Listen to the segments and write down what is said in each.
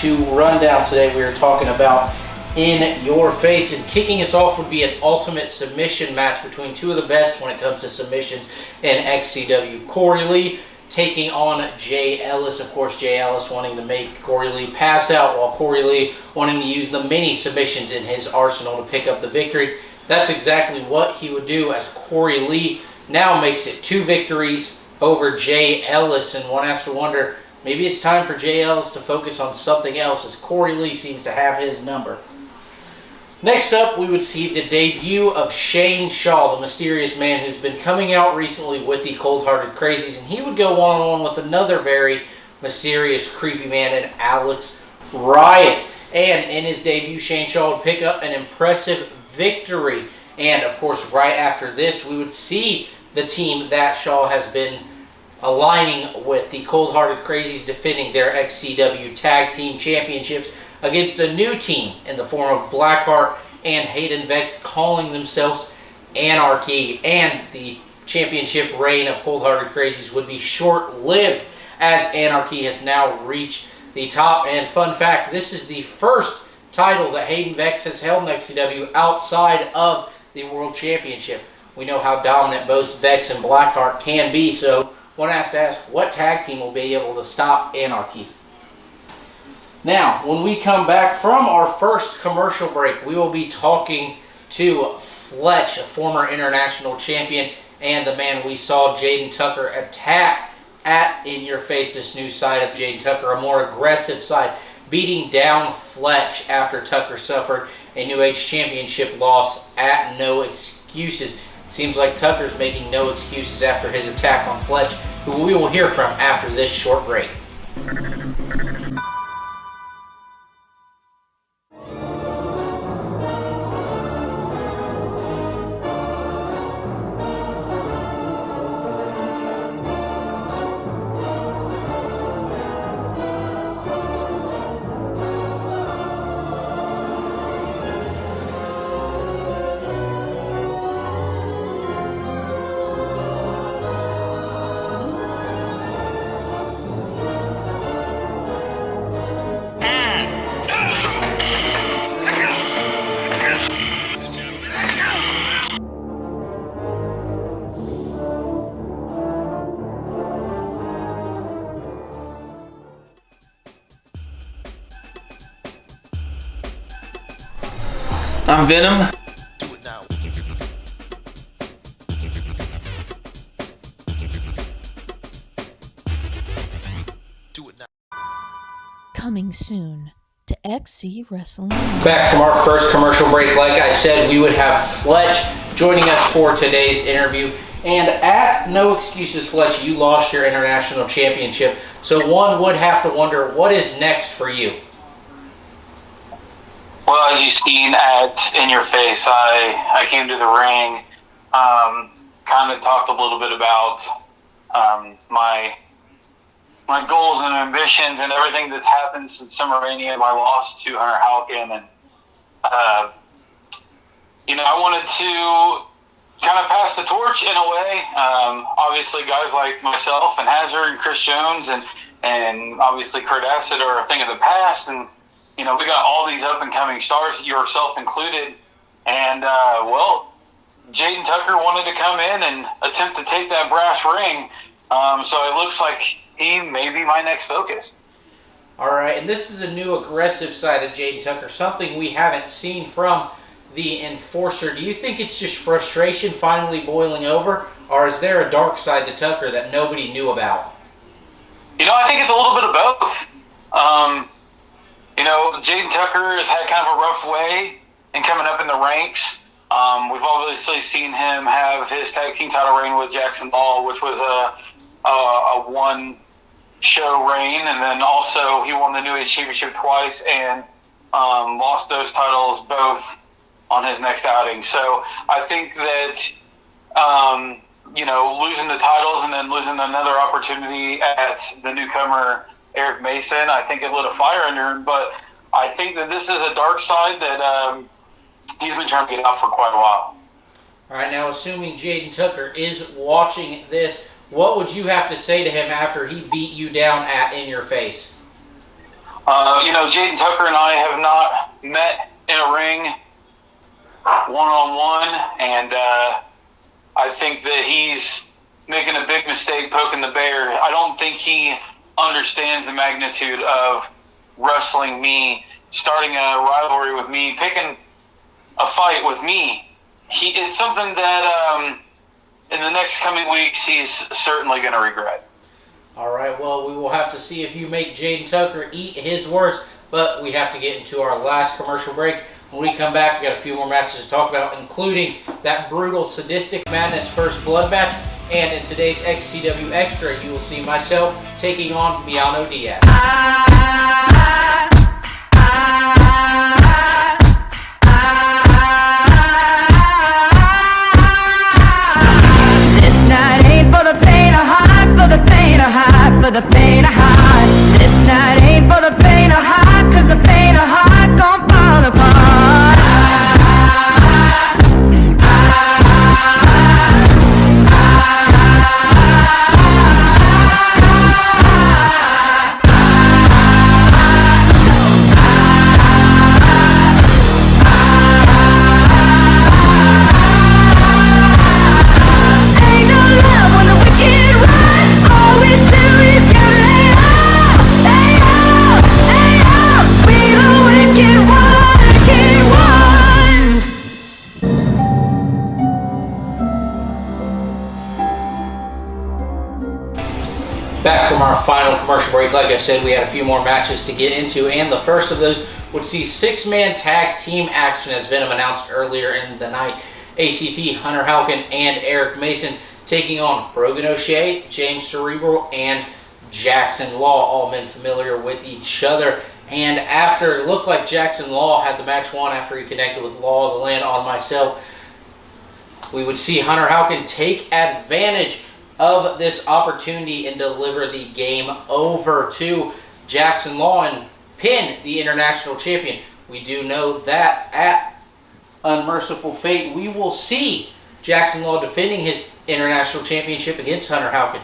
to Rundown. Today we are talking about In Your Face, and kicking us off would be an ultimate submission match between two of the best when it comes to submissions in XCW. Corey Lee taking on Jay Ellis. Of course, Jay Ellis wanting to make Corey Lee pass out, while Corey Lee wanting to use the mini submissions in his arsenal to pick up the victory. That's exactly what he would do, as Corey Lee now makes it 2 victories over Jay Ellis, and one has to wonder, maybe it's time for Jay Ellis to focus on something else, as Corey Lee seems to have his number. Next up, we would see the debut of Shane Shaw, the mysterious man who's been coming out recently with the Cold-Hearted Crazies, and he would go one-on-one with another very mysterious, creepy man in Alex Riot. And in his debut, Shane Shaw would pick up an impressive victory. And of course, right after this, we would see the team that Shaw has been aligning with, the Cold-Hearted Crazies, defending their XCW Tag Team Championships against a new team in the form of Blackheart and Hayden Vex, calling themselves Anarchy. And the championship reign of Cold-Hearted Crazies would be short-lived, as Anarchy has now reached the top. And fun fact, this is the first title that Hayden Vex has held in XCW outside of the World Championship. We know how dominant both Vex and Blackheart can be, so one has to ask, what tag team will be able to stop Anarchy? Now, when we come back from our first commercial break, we will be talking to Fletch, a former international champion, and the man we saw Jaden Tucker attack at In Your Face, this new side of Jaden Tucker, a more aggressive side, beating down Fletch after Tucker suffered a New Age Championship loss at No Excuses. Seems like Tucker's making no excuses after his attack on Fletch, who we will hear from after this short break. I'm Venom. Do it now. Do it now. Coming soon to XC Wrestling. Back from our first commercial break, like I said, we would have Fletch joining us for today's interview. And at No Excuses, Fletch, you lost your international championship, so one would have to wonder, what is next for you? Well, as you've seen at In Your Face, I came to the ring, kind of talked a little bit about my goals and ambitions and everything that's happened since SummerMania, my loss to Hunter Halkin, and I wanted to kind of pass the torch in a way. Obviously, guys like myself and Hazard and Chris Jones and obviously Kurt Acid are a thing of the past, and we got all these up-and-coming stars, yourself included, and, Jaden Tucker wanted to come in and attempt to take that brass ring, so it looks like he may be my next focus. All right, and this is a new aggressive side of Jaden Tucker, something we haven't seen from the Enforcer. Do you think it's just frustration finally boiling over, or is there a dark side to Tucker that nobody knew about? I think it's a little bit of both. Jaden Tucker has had kind of a rough way in coming up in the ranks. We've obviously seen him have his tag team title reign with Jackson Ball, which was a one-show reign, and then also he won the New Age Championship twice and lost those titles both on his next outing. So I think that losing the titles and then losing another opportunity at the newcomer Eric Mason, I think it lit a fire under him, but I think that this is a dark side that he's been trying to get out for quite a while. All right, now assuming Jaden Tucker is watching this, what would you have to say to him after he beat you down at In Your Face? Jaden Tucker and I have not met in a ring one-on-one, and I think that he's making a big mistake poking the bear. I don't think he understands the magnitude of wrestling me, starting a rivalry with me, picking a fight with me. It's something that in the next coming weeks he's certainly going to regret. All right, well, we will have to see if you make Jaden Tucker eat his words, but we have to get into our last commercial break. When we come back, we got a few more matches to talk about, including that brutal Sadistic Madness First Blood match, and in today's XCW Xtra, you will see myself taking on Miano Diaz. This night ain't for the faint of heart, for the faint of heart, for the faint of heart. This night ain't for the faint of heart, 'cause the faint of heart gon' fall apart. Ain't no love when the wicked run. All we do is carry on. Hey oh, we the wicked ones. Back from our final commercial break, like I said, we had a few more matches to get into, and the first of those would see six-man tag team action, as Venom announced earlier in the night. ACT, Hunter Halkin, and Eric Mason taking on Brogan O'Shea, James Cerebral, and Jackson Law, all men familiar with each other. And after it looked like Jackson Law had the match won after he connected with Law of the Land on myself, we would see Hunter Halkin take advantage of this opportunity and deliver the game over to Jackson Law and pin the international champion. We do know that at Unmerciful Fate, we will see Jackson Law defending his international championship against Hunter Halkin.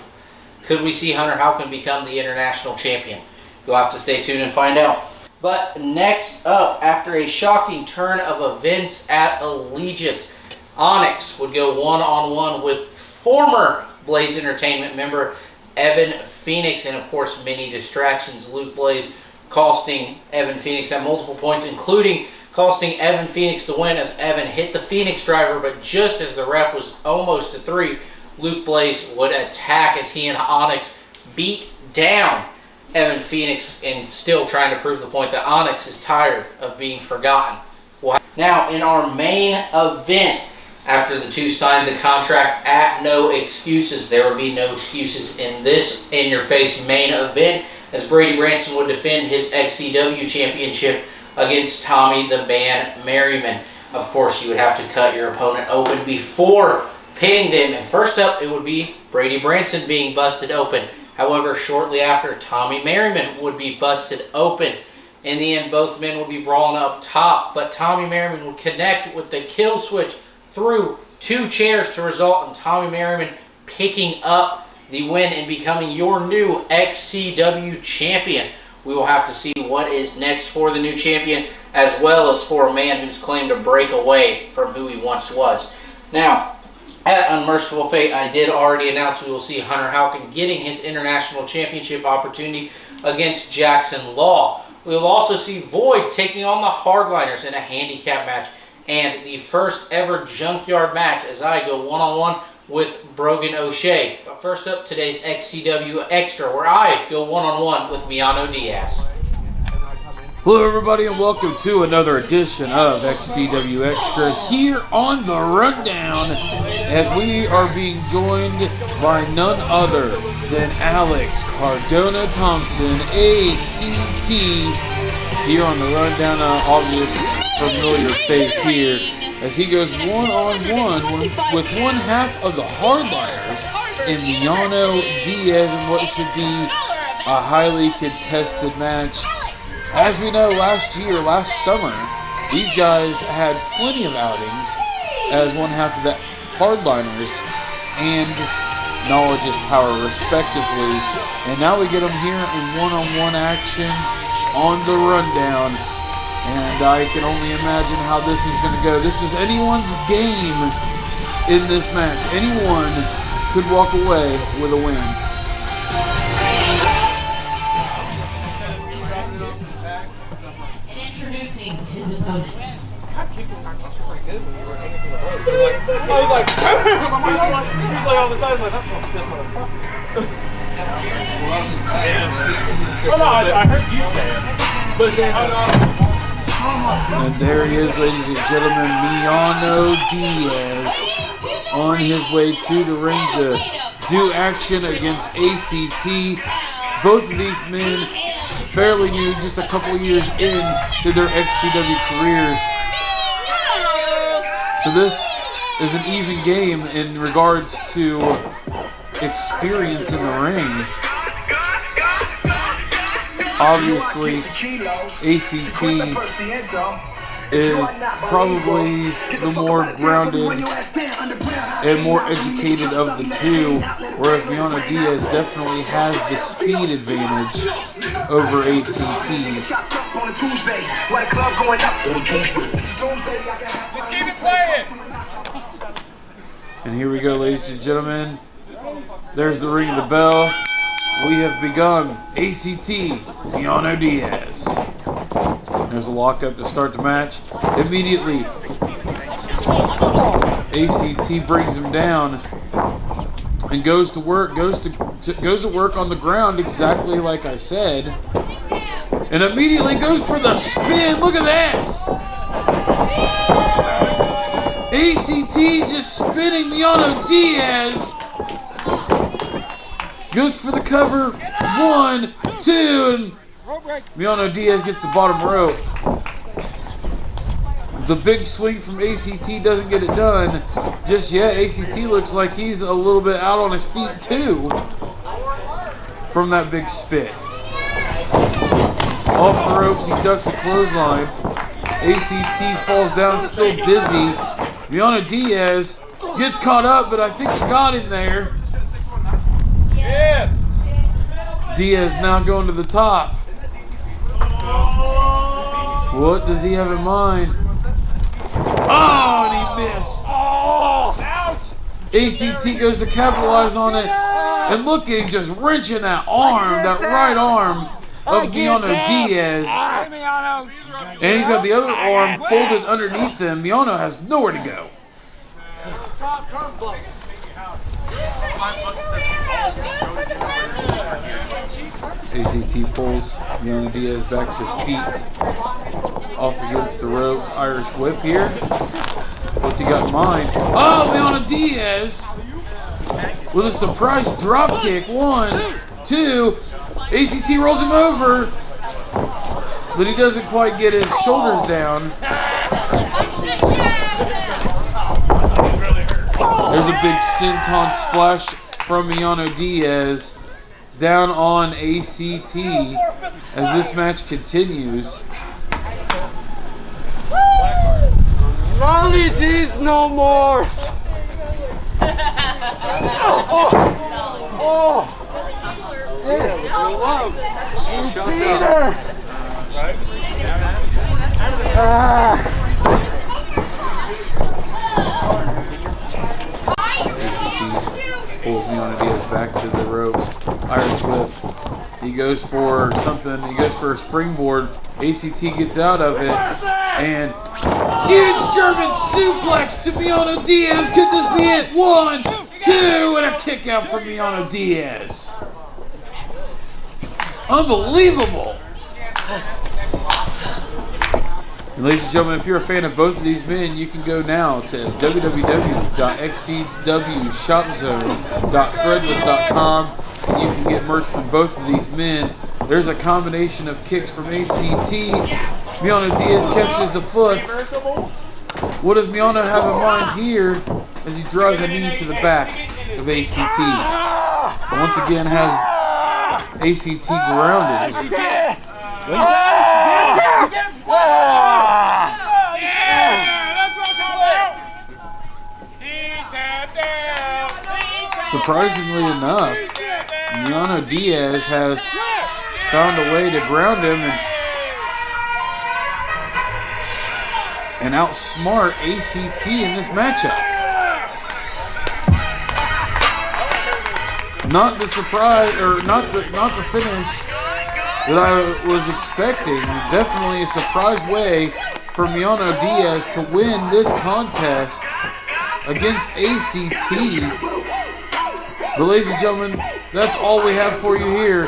Could we see Hunter Halkin become the international champion? You'll have to stay tuned and find out. But next up, after a shocking turn of events at Allegiance, Onyx would go one-on-one with former Blaze Entertainment member Evan Phoenix, and of course many distractions. Luke Blaze costing Evan Phoenix at multiple points, including costing Evan Phoenix the win as Evan hit the Phoenix driver, but just as the ref was almost to 3, Luke Blaze would attack as he and Onyx beat down Evan Phoenix, and still trying to prove the point that Onyx is tired of being forgotten. Now in our main event, after the two signed the contract at No Excuses, there will be no excuses in this In Your Face main event, as Brady Branson would defend his XCW championship against Tommy the Man Merriman. Of course, you would have to cut your opponent open before pinning them, and first up, it would be Brady Branson being busted open. However, shortly after, Tommy Merriman would be busted open. In the end, both men would be brawling up top, but Tommy Merriman would connect with the kill switch through 2 chairs to result in Tommy Merriman picking up the win and becoming your new XCW champion. We will have to see what is next for the new champion, as well as for a man who's claimed to break away from who he once was. Now, at Unmerciful Fate, I did already announce we will see Hunter Halkin getting his international championship opportunity against Jackson Law. We will also see Void taking on the Hardliners in a handicap match, and the first ever Junkyard match as I go one-on-one with Brogan O'Shea. But first up, today's XCW Xtra, where I go one-on-one with Miano Diaz. Hello everybody and welcome to another edition of XCW Xtra here on The Rundown, as we are being joined by none other than Alex Cardona Thompson, ACT, here on The Rundown. Obvious familiar face here, as he goes one-on-one with one half of the Hardliners in Miano Diaz in what should be a highly contested match. As we know, last summer, these guys had plenty of outings as one half of the Hardliners and Knowledge is Power, respectively. And now we get them here in one-on-one action. on the rundown. And I can only imagine how this is going to go. This is anyone's game in this match. Anyone could walk away with a win. And introducing his opponent. He's like all the time, like, that's what's this motherfucker. Oh no, I heard you say it. But then, and there he is, ladies and gentlemen, Miano Diaz on his way to the ring to do action against ACT. Both of these men fairly new, just a couple years into their XCW careers. So this is an even game in regards to experience in the ring. Obviously, ACT is probably the more grounded and more educated of the two, whereas Miano Diaz definitely has the speed advantage over ACT. And here we go, ladies and gentlemen. There's the ring of the bell. We have begun. ACT, Miano Diaz. There's a lockup to start the match. Immediately, ACT brings him down and goes to work. Goes to work on the ground exactly like I said, and immediately goes for the spin. Look at this. ACT just spinning Miano Diaz. Goes for the cover. 1, 2, and Miano Diaz gets the bottom rope. The big swing from ACT doesn't get it done just yet. ACT looks like he's a little bit out on his feet too from that big spit. Off the ropes, he ducks a clothesline. ACT falls down, still dizzy. Miano Diaz gets caught up, but I think he got him there. yes! Diaz now going to the top. What does he have in mind? Oh, and he missed. ACT goes to capitalize on it. And look at him just wrenching that arm, that right arm of Miano Diaz. And he's got the other arm folded underneath him. Miano has nowhere to go. ACT pulls Miano Diaz back to his feet. Off against the ropes. Irish whip here. What's he got in mind? Oh, Miano Diaz with a surprise drop kick. 1, 2. ACT rolls him over, but he doesn't quite get his shoulders down. There's a big senton splash from Miano Diaz down on ACT as this match continues. Knowledge is no more! ACT pulls Miano Diaz back to the ropes. Irish whip. He goes for something. He goes for a springboard. ACT gets out of it. And huge German suplex to Miano Diaz. Could this be it? 1, 2, and a kick out from Miano Diaz. Unbelievable. And ladies and gentlemen, if you're a fan of both of these men, you can go now to www.xcwshopzone.threadless.com and you can get merch from both of these men. There's a combination of kicks from ACT. Miano Diaz catches the foot. What does Miano have in mind here as he drives a knee to the back of ACT? Once again has ACT grounded. Surprisingly enough, Miano Diaz has found a way to ground him, and and outsmart ACT in this matchup. Not the surprise, or not the finish that I was expecting. Definitely a surprise way for Miano Diaz to win this contest against ACT. But ladies and gentlemen, that's all we have for you here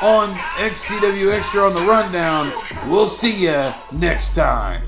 on XCW Xtra on the Rundown. We'll see ya next time.